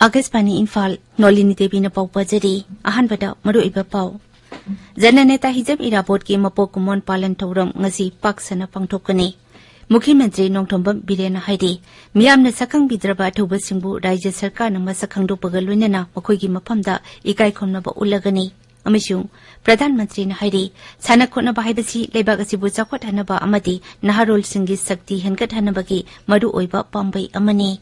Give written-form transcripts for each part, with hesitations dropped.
Agasbani Imphal Nolini Devi na pau pajari ahan bada maru iba pau. Jananeta hijab irabot ki mapok kumon palan tauram ngasi paksana pangthokani. Mukhyamantri Nongthombam Birena haidi miyamna sakang bidraba thoba singbu Rajya Sarkar na masakang do pagaloinana makhoi gi maphamda ikai khomnaba ulagani. Amishung Pradhan Mantri na haidi sana khona bahaibasi leibak asibu chakwat hanaba amadi naharol singi sakti hengat hanabagi maru oiba pambai amani.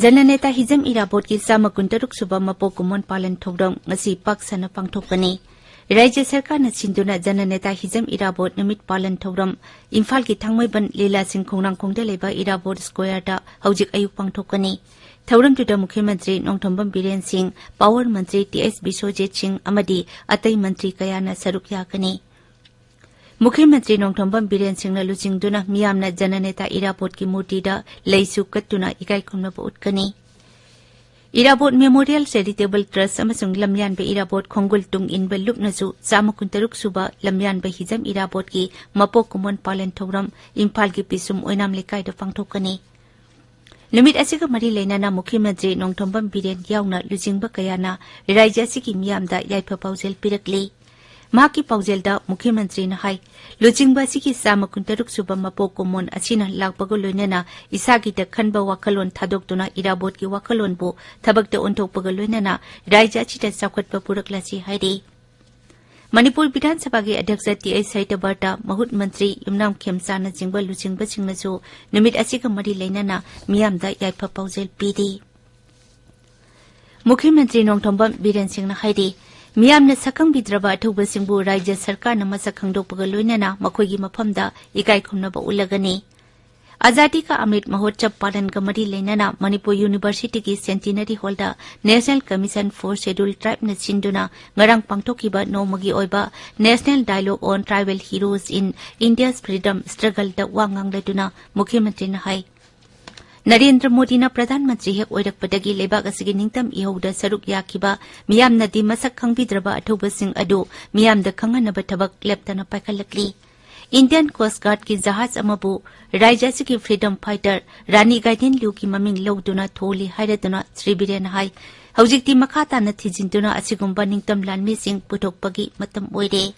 Jananeta hijam irabot ki samakuntaruk suba mapok kumon palan thogdong ngasi paksana pangthokani. Rajya Sarkar na sinduna jananeta hijam irabot namit palan thogram Imphal ki thangmaiban Leela Singh khongrang khongda leba irabot square da haujik ayuk pangthokani. Thauram tuda Mukhyamantri Nongthombam Biren Singh, Power Mantri TS Biswajit Singh amadi atai mantri kayana saruk yakani. Mukhyamantri Nongthombam Biren Singh na luchingduna miyamna jananeta irabot ki murti da leisu kattuna ikai khomnaba utkani. Irabot Memorial Charitable Trust amasung lamyan be irabot khongul tung inba lupnasu samakuntaruk suba lamyan be hijam irabot ki mapok kumon palan thogram Imphal ki pisum oinam lekai da pangthokani. Numit asiga mari leinana Mukhyamantri Nongthombam Biren yauna luchingba kayana Rajya asigi miyamda yaipa paujel pirakli. Maki paujelda Mukhyamantri na hai luchingba siki samakuntaruk suba mapok kumon asina lakpago loinana isagi da khanba wakalon thadoktuna irabot ki wakalon bu thabak da onthokpago loinana Rajya chita sakwatpa puraklasi haidi. Manipur Bidhan Sabha ki Adhyaksha T.A. Saitabarta Mahut Mantri Yumnam Khemsana jingba luchingba singnasu numit asiga mari leinana miyamda yaipa paujel pidi. Mukhyamantri Nongthombam Biren Singh na haidi miyamna sakang bidraba athuba singbu Rajya Sarkar na masakang dokpaga loinana makhoi gi maphamda ikai khomnaba ulagani. Azadi ka Amrit Mahotsav palan ka mari leinana Manipur University ki Centenary Hall da National Commission for Scheduled Tribe na sinduna ngarang pangthokiba nomagi oiba National Dialogue on Tribal Heroes in India's Freedom Struggle da wangang laduna Mukhyamantri na hai. Narendra Modi na Pradhan Mantri hek oirakpadagi leibak asigi ningtam ihauda saruk yakiba miyamna di masak khangbidraba athuba sing adu miyamda khanganaba thabak leptana paikalakli. Indian Coast Guard ki jahaz amabu Rajya asigi freedom fighter Rani Gaiden Liu ki maming loduna tholi hairaduna Sri Biren hai haujikti makhata na thijinduna asigumba ningtam lanmi sing puthokpagi matam oire.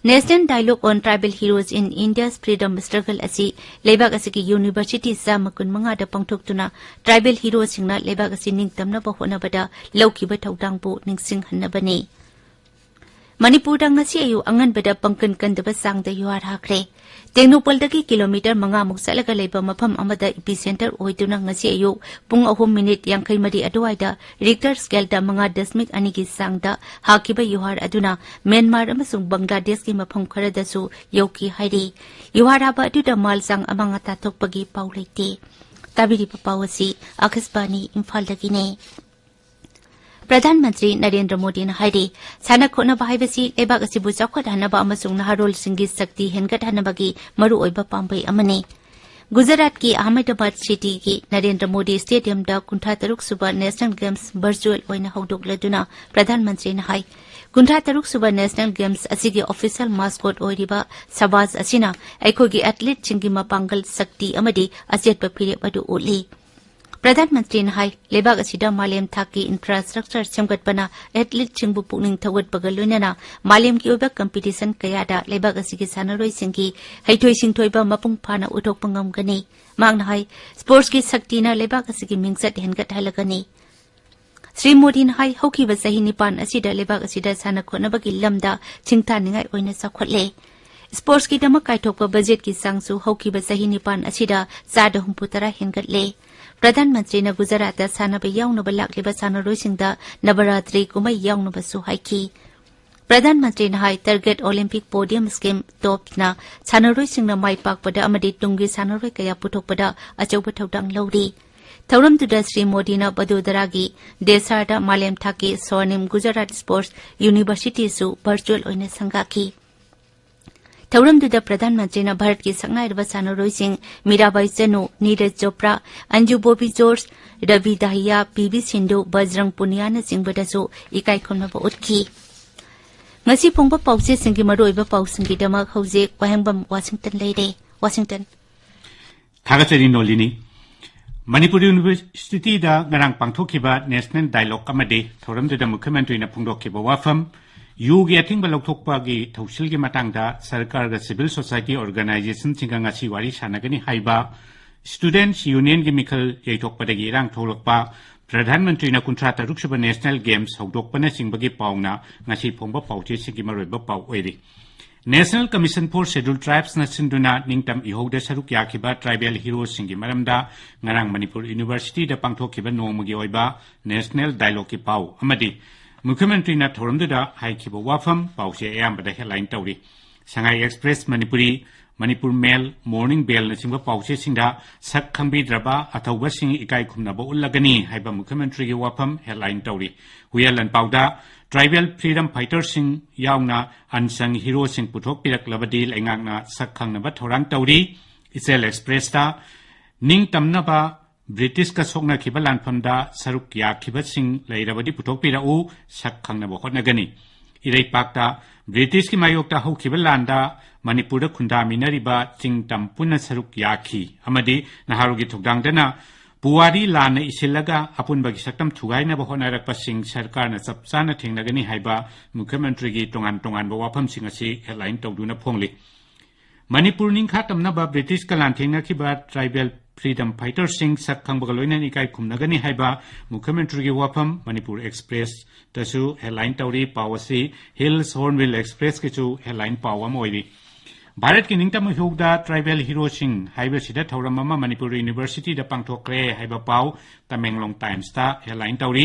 National Dialogue on Tribal Heroes in India's Freedom Struggle asi leibak asigi University samakun manga da pangthoktuna tribal heroes singna leibak asi ningtamna ba honabada laukiba thaudangbu ningsing hannabani. Manipur da ngasi ayu angan bada pangkan kandaba sangda yuar hakre. Tengnopaldagi kilometer manga muk salaga leiba mafam amada epicenter oiduna ngasi ayu pung 3 minute yangkai mari aduaida Richter scale da manga dasmik anigi sangda hakiba yuhar aduna Myanmar amasung Bangladesh ki mafam kharada su yoki hairi yuhar haba aduda malsang amanga tathokpagi paulaite tabiri papawasi Agasbani Imphal dagine. Pradhan Mantri Narendra Modi na haidi sana khona bahaibasi leibak asibu chakwat hanaba amasung naharol singi sakti hengat hanabagi maru oiba pambai amani. Gujarat ki Ahmedabad city ki Narendra Modi Stadium da 63 suba National Games virtual oina haudok laduna Pradhan Mantri na hai 63 suba National Games asigi official mascot oiriba Sabaz asina aikogi athlete chingi mapangal sakti amadi achetpa phire adu uli. Pradhan Mantri na hai leibak asida malem thaki infrastructure semgatpana athlete chingbu pukning thawat pagaloinana malem ki oba competition kayada leibak asigi sanaroi singki haithoi singthoiba mapung phana uthok pangam gani mangna hai sports ki sakti na leibak asigi mingsat hengat halagani. Sri Modi na hai hokiba sahi nipan asida leibak asida sana khonabagi lamda chingtha ningai oina sakhotle. Sports ki damak kaithokpa budget ki sangsu hokiba sahi nipan asida sada humputara hengatle. Pradhan Mantri na Gujarat da sanaba yaunaba lakliba sanarosingda Navaratri kumai yaunaba su haiki. Pradhan Mantri na hai target Olympic podium scheme tops na sanarosingna mai pakpada amadi tunggi sanaroi kaya puthokpada achauba thaudang lauri. Thauram tuda Sri Modi na Badodaragi Desarda Malem Thaki Swarnim Gujarat Sports University su virtual oina sangaki. थौरमदुदा प्रधानमंत्री भारत की सकनाइरबा सानरोइसिंग मीराबाई चनु, Neeraj Chopra, Anju Bobby George, Ravi Dahiya, PV Sindhu, Bajrang Punia चिंबदसु इकाई खुमनबा उठकी। ngasi phongba pause singi maroiba pausingi dama khauze Wahengbam Washington leire Washington Thagachari Nolini Manipuri University da ngarang pangthokiba National Dialogue Amade thoramda Mukhyamantri na phongdokkiba wafam yugi athingba lokthokpa gi thausil gi matangda sarkar ga civil society organization singa ngasi wari sanagani haiba Students Union gi mikhal yaithokpadagi rang tholokpa प्रधानमंत्री ना कुंट्रा तरुक सुबह national games हौदोकपने सिंबगी पाउना ngasi phongba pauche singi maroiba pau oiri national commission for schedule tribes ना सिंधुना निंगतम इहोदा सरुक याखिबा ट्राइबल हीरोज सिंगी मरमदा ngarang मणिपुर यूनिवर्सिटी दा पांगथोखिबा नोमगी ओइबा नेशनल डायलॉग की पाउ अमदी मुख्यमंत्री ना थोरमदुदा हाइखिबा वाफम पाउसे अयामबदा हेडलाइन तौरी Sangai express Manipuri Manipur Mail, Morning Bell na singba pauche singda sak khangbi draba athauba sing ikai khumnaba ullagani haiba mukhyamantri gi wafam headline tawri huyalan pauda tribal freedom fighters sing yauna unsung hero sing puthok pirak labadi lengakna sak khangnaba thorang tawri Isel Express ta ning tamnaba British ka sokna khiba lanphamda saruk ya khiba sing leirabadi puthok pirau sak khangnaba hotnagani irei pakta British ki mayokta hokhiba landa Manipur khunda minariba chingtam punna saruk yakhi amadi naharugi thogdangdana puwari lana isilaga apunbagi saktam thugaina ba honarakpa sing sarkar na chapchana thengnagani haiba mukhyamantri gi tongan ba wafam sing asi headline tawduna phongli Manipur ning khatamna ba British kalan thengna khiba tribal freedom fighters sing sakhang ba loina ni kai khumnagani haiba mukhyamantri gi wafam Manipur Express tasu headline tawri pawasi Hills Hornbill Express ki chu headline pawam oiri Bharat की निंगतम हुगदा tribal hero Singh highway सिदा थौरम Manipur university दा पांगथोक्रे हाइबा पाउ Tamenglong times ता headline तौरी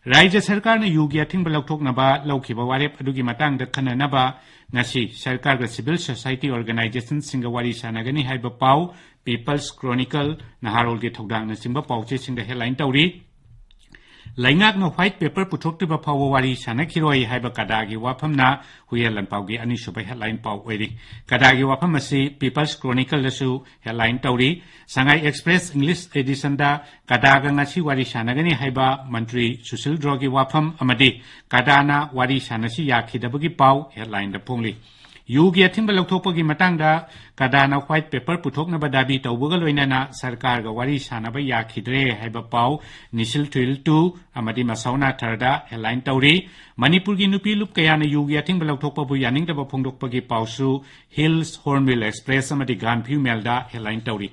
राज्य सरकार ने युगी अथिंगबा लौथोकनबा लौखिबा वारेप अदुगी मतंग दा खननबा ngasi सरकार गा सिविल सोसाइटी ऑर्गेनाइजेशन सिंगा वारी सानागनी हाइबा पाउ पीपल्स क्रॉनिकल नहारोल के थौदांग न सिंबा पाउचे सिंगा headline तौरी Laingak no white paper puthoktiba phawawari sanakiroi haiba kadagi wafamna huyelan paugi ani subai headline pau oiri kadagi wafam asi People's Chronicle lasu headline tauri Sangai Express English edition da kadaga ngasi wari sanagani haiba mantri Sushil Drogi wafam amadi kadana wari sanasi yakhidabagi pau headline da phongli युगी अथिंबा लौथोकपगी मतंगदा कदाना white paper पुथोकनबा दाबी तौबगा लोइनाना सरकार गा वारी सानाबा याखिद्रे हाइबा पाउ निसिल थुइल टू अमदी मसाउना थरदा हेडलाइन तौरी मणिपुर की नुपी लुप कयाना युगी अथिंबा लौथोकपबु यानिंगदबा फोंदोकपगी पाउसु हिल्स हॉर्नबिल एक्सप्रेस अमदी गानफ्यू मेलदा हेडलाइन तौरी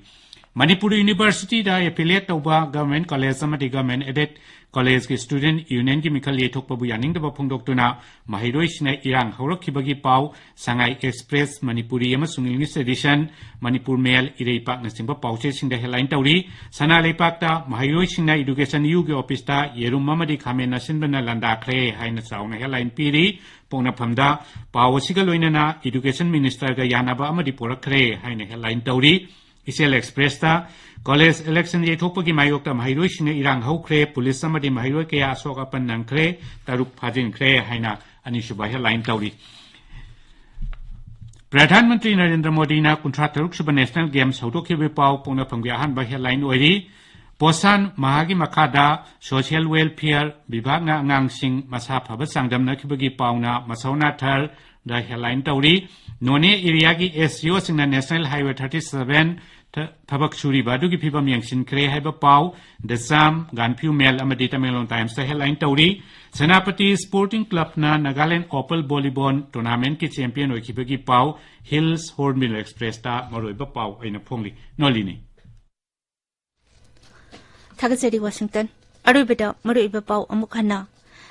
मणिपुर यूनिवर्सिटी दा एफिलिएट तौबा गवर्नमेंट कॉलेज अमदी गवर्नमेंट एडेड कॉलेज की स्टूडेंट यूनियन की मिखल येथोकपबु यानिंगदबा फोंदोकतुना महिरोइसिना इरांग हौरखिबगी पाउ संगाई एक्सप्रेस मणिपुरी अमसुंग इंग्लिश एडिशन मणिपुर मेल इरेपाक नसिंगबा पाउचे सिंगदा हेडलाइन तौरी सना लेपाकता महिरोइसिना एजुकेशन युगी ऑफिसता येरुम अमदी खामेन नसिनबना लंदाखरे हाइना चाउना हेडलाइन पीरी पोंगनाफमदा पाउसिगा लोइनाना एजुकेशन मिनिस्टर गा यानाबा अमदी पोरखरे हाइना headline तौरी Isel Express ta college election yethokpagi mayokta mahiroi sing irang haukhre police amadi mahiroi kaya asoka pan nangkhre taruk phajin khre haina ani suba headline tauri प्रधानमंत्री नरेंद्र मोदी ना कुंट्रा तरुक सुबह national games हौदोखिबे पाउ पोंगना फंगि अहानबा हेडलाइन ओइरी पोसान महागी मखादा सोशल वेलफेयर विभाग ना अंगांगसिंग मसा फबा सांगदमनाखिबगी पाउना मसौना थर द हेडलाइन तौरी नोने एरिया की एससीओ सिंगना नेशनल हाईवे 37 थबक सुरी बादुगी फिबम यंगसिनख्रे हाइबा पाउ द साम गानफ्यू मेल अमदी तमेंगलोंग टाइम्स द हेडलाइन तौरी सेनापति स्पोर्टिंग क्लब ना नागालैंड ओपल वॉलीबॉल टूर्नामेंट की चैंपियन ओइखिबगी पाउ हिल्स हॉर्नबिल एक्सप्रेस ता मरोइबा पाउ अइना फोंगली नोलिनी थागसरी वाशिंगटन अरुइबदा मरोइबा पाउ अमुक हन्ना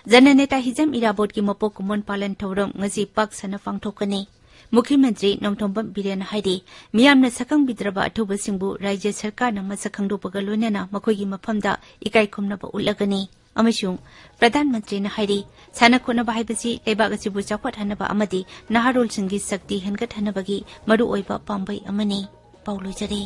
जननेता हिजम इराबोट की मपोक कुमन पालन थौरम ngasi pak sana pangthokani मुख्यमंत्री नोंथोंबम बिरेन हाइदि मियामना सकंग बिद्रबा अथुबा सिंबु राज्य सरकार न मसखंग दोपगा लोइनाना मखोगी मफमदा इकाई खुमनबा उल्लगनी अमसुंग प्रधानमंत्री न हाइदि साना खोनबा हाइबसी लेबाग असिबु चाखवत हनबा अमदि नहारोल सिंगी शक्ति हनगत हनबगी मरु ओइबा पाम्बै अमनी पाउलो जरी